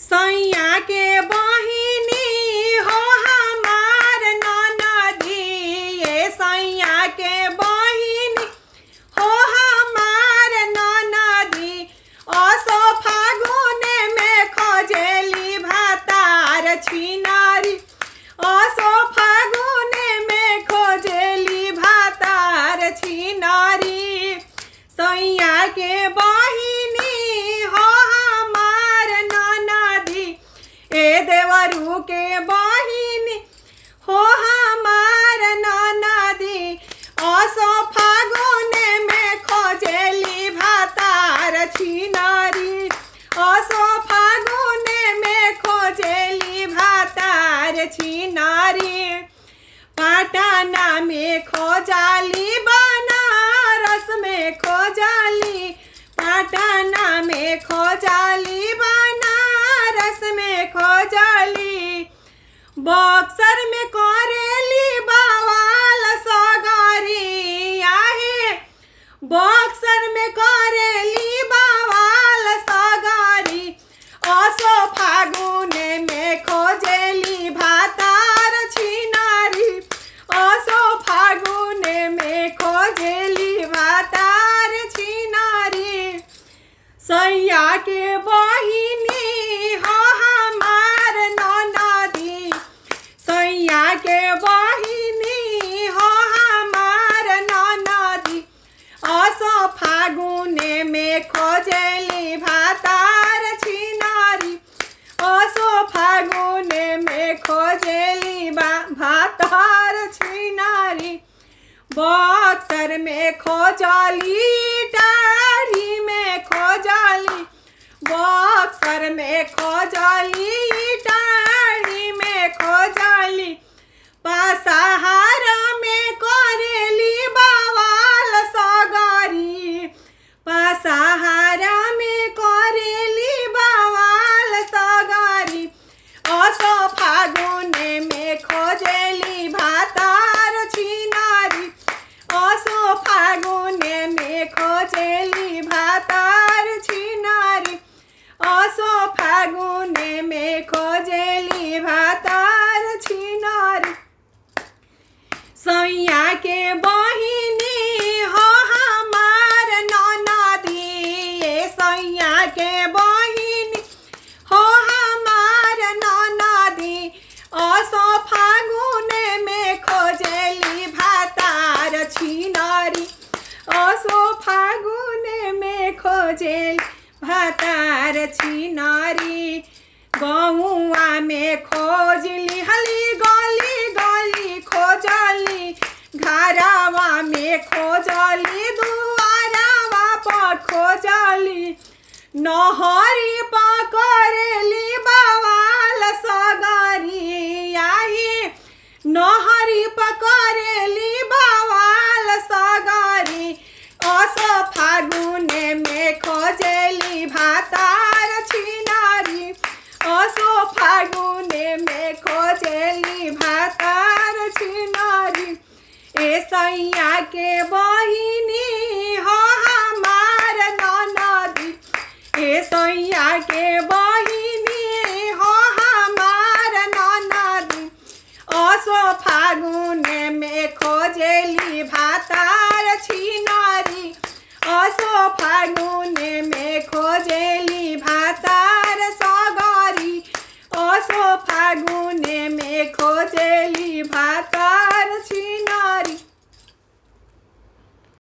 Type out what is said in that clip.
सैया के बहिनी हो हमार ननदी, ये सैया के बहिनी हो हमार ननदी। असो फागुने में खोजेली भातार छिनारी, असो फागुने में खोजेली भातार छिनारी। सैया के बहिनी हो हमार ननदी, ए देवरू के बहिनी हो हमार ननदी। असो फागुने में खोजेली भातार छिनारी, असो फागुने में खोजेली भातार छिनारी। पटना में खोजाली, बनारस में खोजाली, पटना में खोजाली, बनारस में खोजाली। बक्सर में करेली बवाल सगरी, आहे बक्सर में करेली बवाल सगरी। असो फागुने में खोजेली भातार छिनारी, असो फागुने में खोजेली भातार छिनारी। सैया के बहिनी हो हमार ननदी, सैया के बहिनी हो हमार ननदी। असो फागुने में खोजेली भातार छिनारी, असो फागुने में खोजेली भातार छिनारी। बक्सर में खोजाली, टाढ़ी में खोजाली, बक्सर में खोजाली, टाढ़ी में खोजाली। पासाहार में करेली बवाल सगरी, पासाहार में करेली बवाल सगरी। असो फागुने में खोजेली भातार छिनारी, असो फागुने में खोजेली भातार छिनारी, असो फागुने में खोजेली भातार छिनारी। सैया के बहिनी हो हमार ननदी, ये सैया के बहिनी हो हमार ननदी। असो फागुने में खोजेली भातार छिनारी, असो फागुने में खोजेली भातार छिनारी। गौआ में खोजली हली, गली गली खोजली, घरवा में खोजली, दुआरवा पर खोजली। नहरी पकड़ली बवाल सगरी, आई नहरी पकड़ली बवाल सगरी। असो फागुने में खोजेली भातार छिनारी, असो फागुने में खोजेली भातार छिनारी। ए सैया के बहिनी हो हमार ननदी, ए सैया के बहिनी हो हमार ननदी। असो फागुने में खोजेली भातार छिनारी, असो फागुने में खोजेली भातार सगरी, असो फागुने में खोजेली भातार छिनारी।